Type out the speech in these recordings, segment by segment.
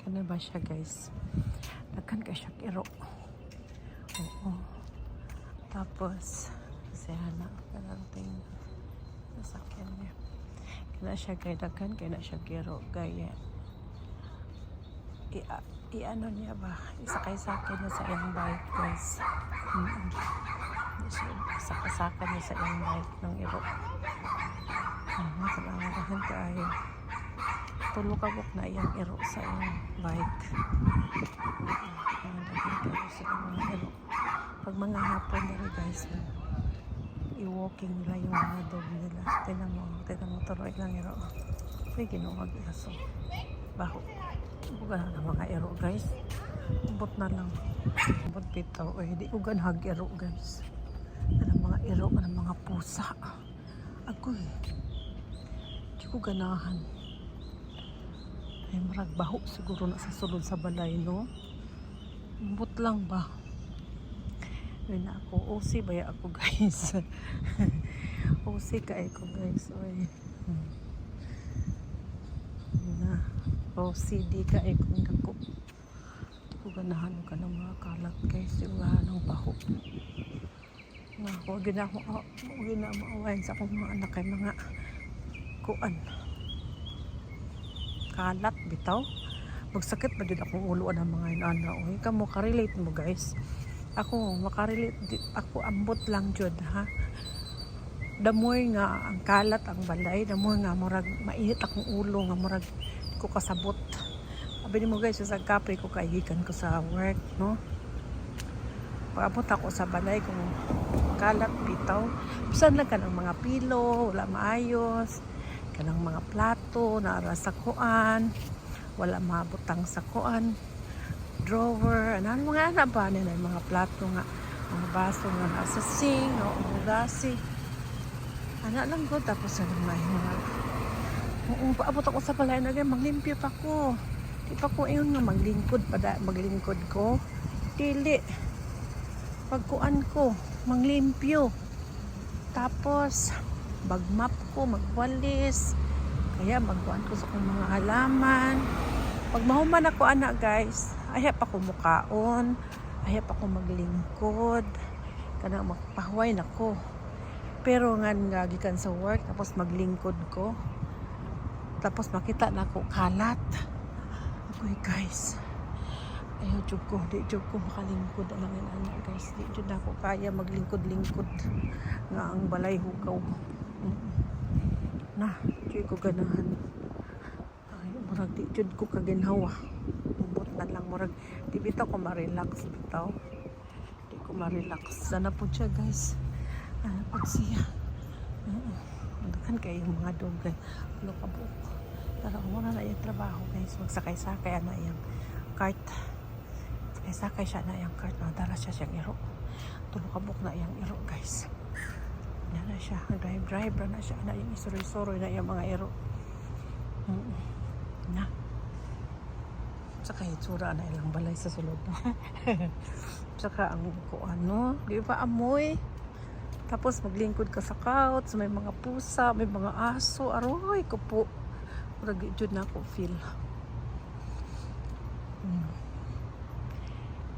Kana ba siya guys? Daghan ka siya kiro. Oo. Tapos kasi hana kanating sasakyan niya. Kana siya kay daghan kay na siya kiro gaya. I-ano niya ba? Isakay-sakay niya sa iyang bike guys. Sakay-sakay niya sa iyang bike ng iro. Kailangan kaayo. Tulog ka buk na iyang iro sa iyang bike. Pag mga hapon na rin guys, i-walking nila yung mga dog nila. Tinan mo tuloy lang iro. May ginuwag aso. Baho. Ugan na mga iro guys. Ubot na lang. Ubot bitaw. Di ugan hag iro guys. Anong mga iro, anong mga pusa. Agoy. Di ko ganahan. Ay marag baho siguro na sa sulod sa balay no. Ubot lang ba? Ay na ako. OC ba ako guys? OC ka ko guys. Oy. Na. OCD ka kung dako. Di ko ganahan ka ng mga kalat guys. Yung ng baho. Ako ginamaawain sa akong mga anak kay mga kuan. Kalat bitaw. Magsakit ba din akong ulo ng mga inana. Oy, kamo ka-relate mo guys. Ako makarelate ako ambot lang jud ha. Damoy nga ang kalat ang balay, damoy nga murag mainit akong ulo nga murag ko kasabot. Abi mo guys sa kape ko kaigikan ko sa work no. Pagabot ako sa balay kung kalat bitaw. Bisan lang kanang mga pilo, wala maayos. Kanang mga plato naara sa kuan, wala mabutang sa kuan. Drawer, ano mga ana ba nila mga plato nga, mga baso nga nasa sink, o gasi. Ana lang ko tapos ano mga paabot ako sa balay na ganyan, maglimpyo pa ko. Di pa ko yung nga maglingkod ko. Dili. Pagkuan ko, manglimpyo. Tapos, bagmap ko, magwalis. Kaya magkuan ko sa kong mga halaman. Pag mahuman ako anak guys, ayap ako mukaon. Ayap ako maglingkod. Kanang magpahuway na ko. Pero nga gikan sa work, tapos maglingkod ko. Tapos makita na ako kalat. Ako'y guys. Ayaw jud ko, di jud ko makalingkod ang anak guys. Di jud ako kaya maglingkod-lingkod nga ang balay hugaw. Na, di ko ganahan. Ay, murag di jud ko kaginhawa. Ubot na lang murag di bitaw ko ma-relax bitaw. Di ko ma-relax. Sana po siya guys. Ano po siya. Kan kayo yung mga dogay. Ano ka po? Pero muna na yung trabaho guys. Magsakay-sakay na yung cart. Sakay siya na yung cart. Nadala siya siyang iro. Tulukabok na yung iro guys. Yan na siya. Drive na siya. Na yung isuroy-suroy na yung mga iro. Na. Saka itsura na ilang balay sa sulod. Saka ang ano. Di ba amoy? Tapos maglingkod ka sa couch. May mga pusa. May mga aso. Aroy ko po. Murag jud na ako feel.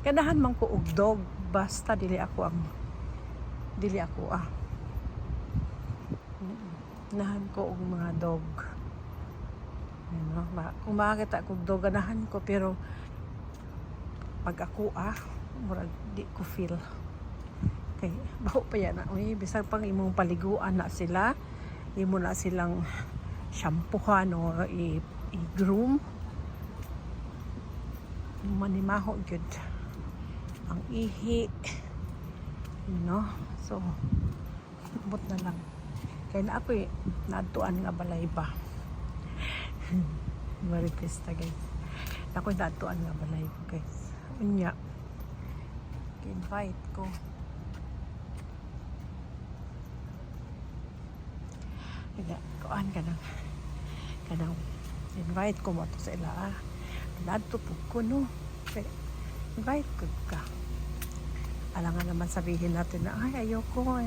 Ganahan man ko og dog basta dili ako ganahan ko og mga dog. Ano, kung makakita ko og dog ganahan ko pero pag ako murag di ko feel. Kay baho pa yan uy bisag pang imong paliguan na sila, imo na silang shampoohan o i-groom. Manimaho jud ang ihi so bot na lang kaya na ako naadtuan nga balay ba. Very pista guys ako naadtuan nga balay guys unya invite ko kuan kanang invite ko mo to sa ila nadto pug ko no invite ko ka. Alangan naman sabihin natin na ay ayoko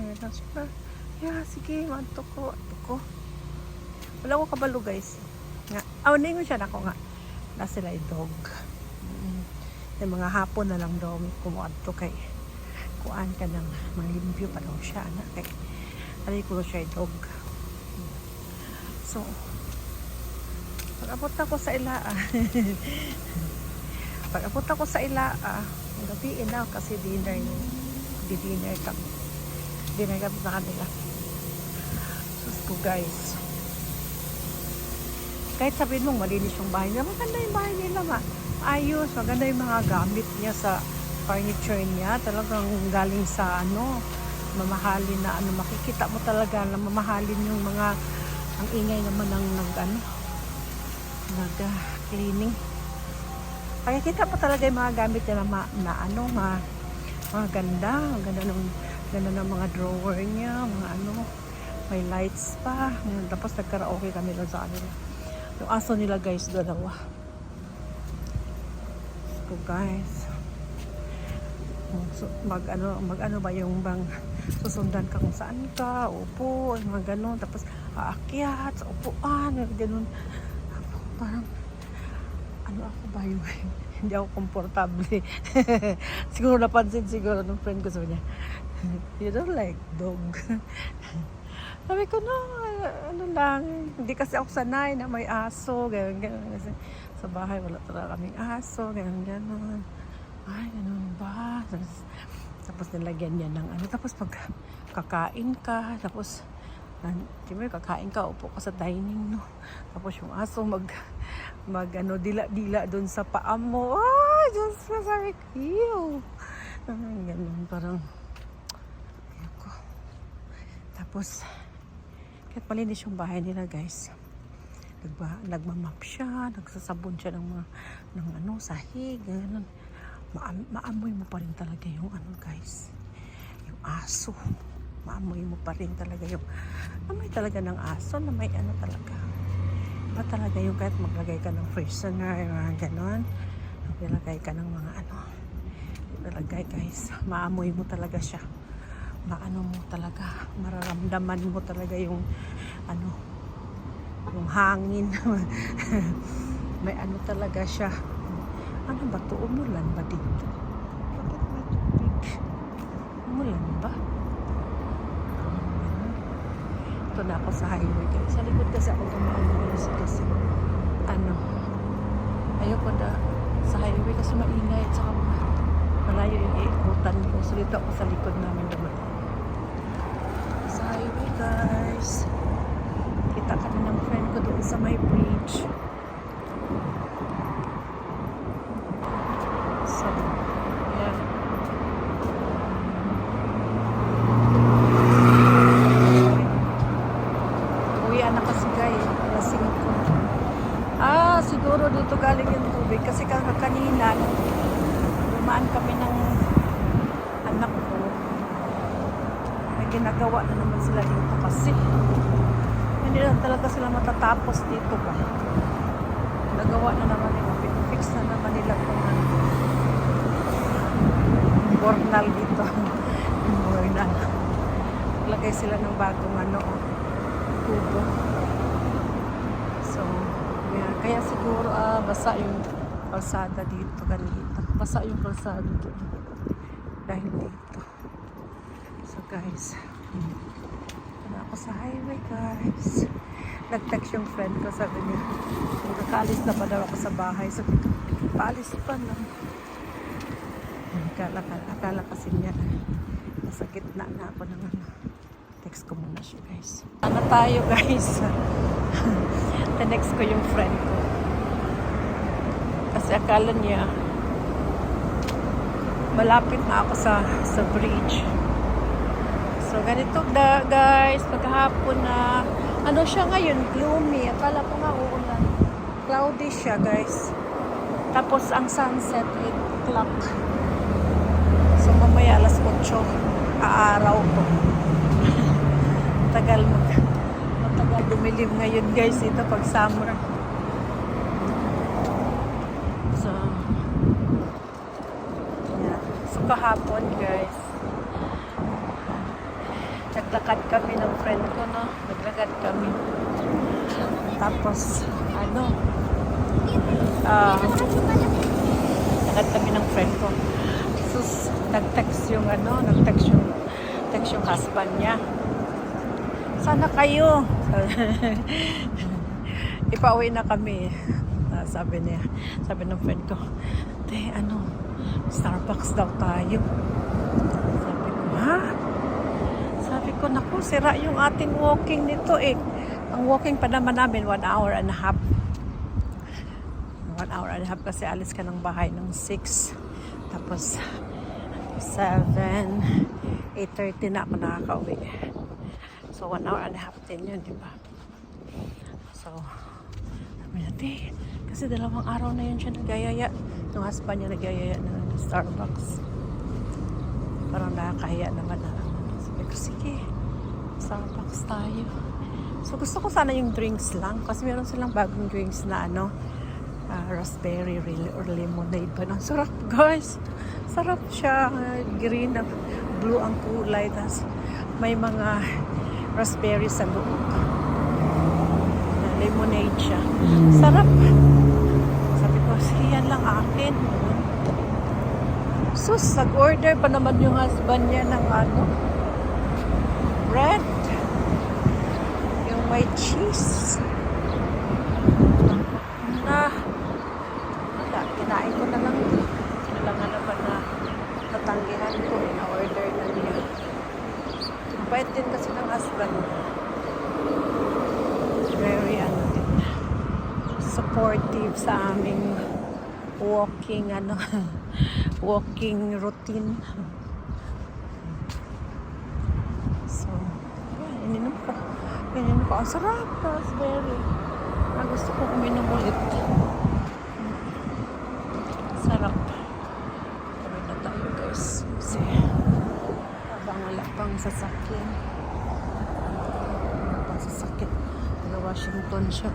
sige manto ko wala ko kabalo guys nga ningon siya nako nga na sila dog. Yung mga hapon na lang daw kumuad to kay kuan ka ng malimpyo pa daw siya na kay alay ko siya dog. So pag-abot ako sa Ilaa pag-abot ako sa Ilaa gabiin na kasi dinner kami sa kanila. Sus ko guys, kahit sabihin mong malinis yung bahay nila, maganda yung bahay nila, ayos, maganda yung mga gamit niya sa furniture niya, talagang galing sa mamahalin na makikita mo talaga na mamahalin yung mga, ang ingay naman ng nag-cleaning. Pakikita mo talaga yung mga gamit niya mga ganda ng mga drawer niya, mga may lights pa. Tapos nagkaraoke kami doon sa kanila. Yung aso nila guys, dalawa. So guys, mag ba yung bang susundan ka kung saan ka, upo, mga ganun, tapos aakyat sa upuan, ganun. Parang ako ba yung hindi ako komportable. Siguro napansin siguro ng friend ko, sabi niya, you don't like dog. Sabi ko, no, lang, hindi kasi ako sanay na may aso, ganyan. Kasi sa bahay wala talaga kaming aso, ganyan. Ay, ganun ba? Tapos nilagyan niya ng tapos pag kakain ka, tapos kakain ka, upo ka sa dining, no? Tapos yung aso dila-dila doon sa paa mo. Ay, Diyos ko, sabi ko, ew. Ganun, parang, ayoko. Tapos, kahit malinis yung bahay nila, guys, nagmamap siya, nagsasabon siya ng sahig, ganun. Maamoy mo pa rin talaga yung guys, yung aso. Maamoy mo pa rin talaga yung amoy talaga ng aso na may talaga. Iba talaga yung kahit maglagay ka ng freshener, mga ganon. Maglagay ka ng mga nilagay guys, maamoy mo talaga siya. Mo talaga, mararamdaman mo talaga yung yung hangin. May talaga siya. Ano ba to? Umulan ba dito? Bakit may tubig? Umulan ba? Ito na ako sa highway guys. Sa likod kasi ako tumahan kasi ayoko na sa highway kasi maingay at saka malayo yung iikutan ko. So dito ako sa likod namin naman. Sa highway guys. Kita kami ng friend ko doon sa may bridge. So, yeah. Uwian na kasi guys. Lasing ko. Siguro dito galing yung tubig. Kasi kanina, dumaan kami ng anak ko. May ginagawa na naman sila dito kasi. Hindi lang talaga sila matatapos dito ba. Nagawa na naman nila. Fix na naman nila kung bornal dito. Bornal. Lagay sila ng bagong tubo. So, yeah. Kaya siguro basa yung kalsada dito ganito. Basa yung kalsada dito. Dahil dito. So guys, ako sa highway guys. Nag-text yung friend ko, sabi niya nakaalis na pa daw ako sa bahay, sabi ko paalis pa na. Akala kasi niya nasa gitna na ako ng text ko muna siya guys. Tayo guys. Text ko yung friend ko kasi akala niya malapit na ako sa bridge. So, ganito guys, maghapon na, siya ngayon, gloomy. Akala ko nga uulan. Cloudy siya, guys. Tapos, ang sunset, 8 o'clock. So, mamaya, alas 8, aaraw ko. Matagal dumilim ngayon, guys, ito pag summer. So, yeah. So, kahapon, guys, naglakad kami ng friend ko, no? Naglakad kami. Tapos, Nagad kami ng friend ko. Sus, nag-text yung husband niya. Sana kayo. Ipauwi na kami. Sabi ng friend ko, te, Starbucks daw tayo. Sabi ko, ha? Sabi ko, naku, sira yung ating walking nito eh. Ang walking pa naman namin, 1 hour and a half. 1 hour and a half kasi alis ka ng bahay ng 6. Tapos, 7, 8:30 na ako nakaka-uwi. So, 1 hour and a half din yun, di ba? So, sabi natin, kasi 2 araw na yun siya nagyayaya. Yung husband niya nagyayaya ng Starbucks. Parang nakakahiya naman na. Sabi ko, sige, Starbucks tayo. So, gusto ko sana yung drinks lang. Kasi meron silang bagong drinks na raspberry or lemonade ba? Ang sarap, guys. Sarap siya. Green, blue ang kulay. Tapos, may mga raspberry sa loob. Lemonade siya. Sarap. Sabi ko, sige, yan lang akin. Sus, nag-order pa naman yung husband niya ng bread. Yung may cheese. Kinain ko na lang. Sino lang naman na natanggihan ko. Na-order na niya. Bait din kasi ng husband. Very supportive sa aming walking routine. So, ininom ko. Ang sarap, raspberry. Gusto kong uminom ulit. Sarap. Tuloy na tayo, guys. Kasi, habang wala pang sasakyan. Washington siya.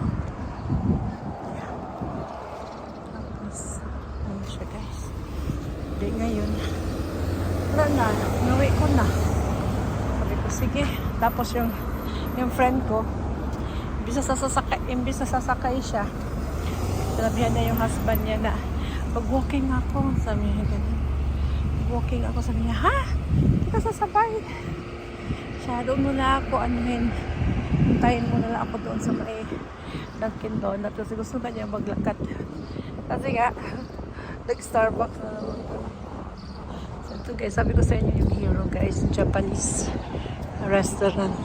Yeah. Tapos, siya, guys. Hindi ngayon. Wala na. Nawi ko na. Sabi ko, sige. Tapos yung friend ko, imbis na sasakay siya, sinabihan na yung husband niya na, pag-walking ako. Sabi niya ganun. Walking ako. Sabi niya, ha? Hindi ka sasabay. Doon muna ako, hintayin muna lang ako doon sa may Dunkin Donut. Kasi gusto ka niya maglakad. Kasi nga, nag-Starbucks na naman ko. So ito guys, sabi ko sa inyo yung Hero guys, Japanese restaurant.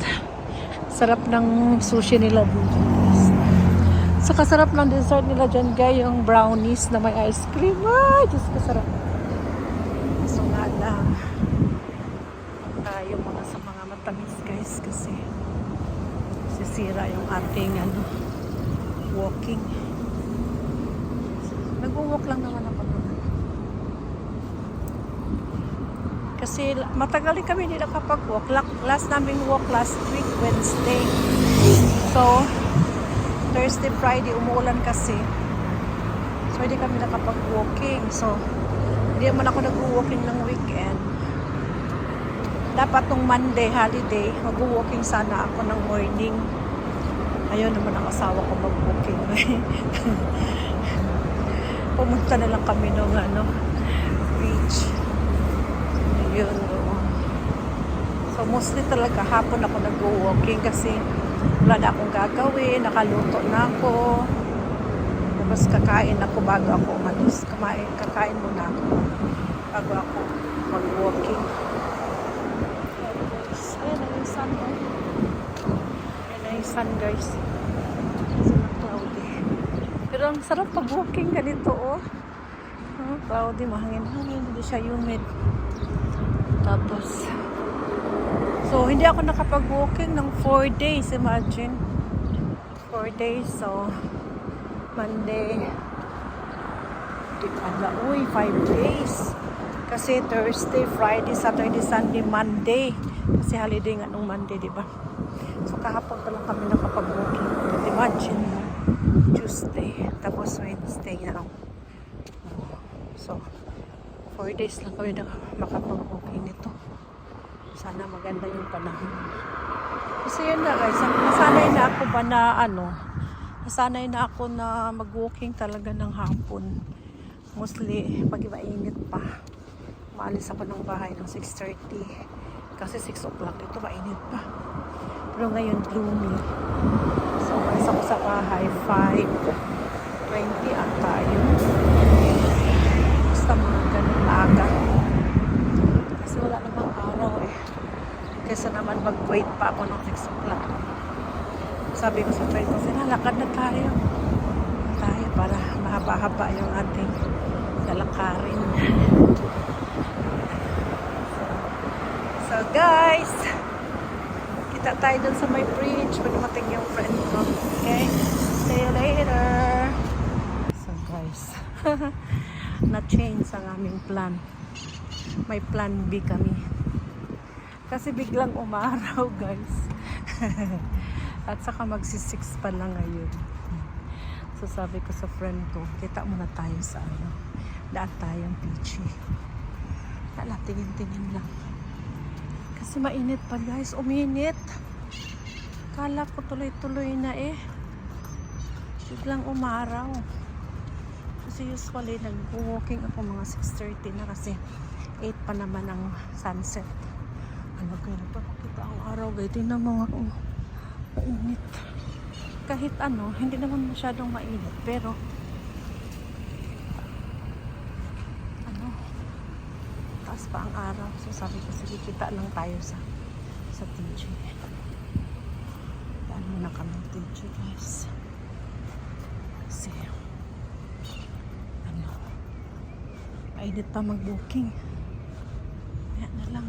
Sarap ng sushi nila dito guys. Saka sarap ng dessert nila dyan guys, yung brownies na may ice cream. Ay, Diyos ko, sarap. So nga lang, yung mga matamis guys kasi sisira yung ating walking. Nag-walk lang naman ako doon. Kasi matagal kami hindi nakapag-walk. Last namin walk last week, Wednesday. So, Thursday, Friday, umuulan kasi. So, hindi kami nakapag-walking. So, hindi naman ako nag-walking ng weekend. Dapat nung Monday, holiday, mag-walking sana ako ng morning. Ayun naman ang asawa ko mag-walking. Pumunta na lang kami ng beach. Ayun. So mostly talaga hapon ako nag-walking kasi wala na akong gagawin, nakaluto na ako. Tapos kakain ako bago ako umalis. Kakain muna ako bago ako mag-walking. Ayan na yung sun. Ayan na yung sun guys. Kasi cloudy. Pero ang sarap pag-walking ganito cloudy, mahangin-hangin, hindi siya humid. Tapos so hindi ako nakapag-walking ng 4 days, imagine. 4 days, so Monday, 5 days. Kasi Thursday, Friday, Saturday, Sunday, Monday. Kasi holiday nga nung Monday, di ba? So kahapon pa lang kami nakapag-walking. Imagine mo, Tuesday, tapos Wednesday na. So 4 days lang kami makapag-walking nito. Sana maganda yung panahon. Kasi yun na guys, nasanay na ako ba na nasanay na ako na mag-walking talaga ng hapon. Mostly, pag mainit pa. Maalis ako ng bahay ng 6:30. Kasi 6 o'clock ito, mainit pa. Pero ngayon, gloomy. So, umalis ako sa bahay, 5:20 ata yun. Basta mga ganun maaga. Kasi wala namang araw eh. Kesa naman mag-wait pa ako ng 6 o'clock. Sabi ko sa friend ko, lakad na tayo. Tayo para mahaba-haba yung ating lalakarin. So guys, kita tayo dun sa may bridge pag dumating yung friend ko. Okay? See you later. So guys, na-change ang aming plan. May plan B kami. Kasi biglang umaraw guys. At saka magsi-6 pa lang ngayon. So sabi ko sa friend ko, kita muna tayo sa daan tayong beach. Kala, tingin-tingin lang. Kasi mainit pa guys, uminit. Kala ko tuloy-tuloy na eh. Biglang umaraw. Kasi usually nag-walking ako mga 6:30 na kasi 8 pa naman ang sunset. Ano kayo napapakita ang araw guys. Tingnan mo nga mainit. Kahit hindi naman masyadong mainit. Pero taas pa ang araw. So sabi ko, sige, kita lang tayo sa TG. Daan muna kami TG guys. Kasi mainit pa mag-booking. Kaya na lang.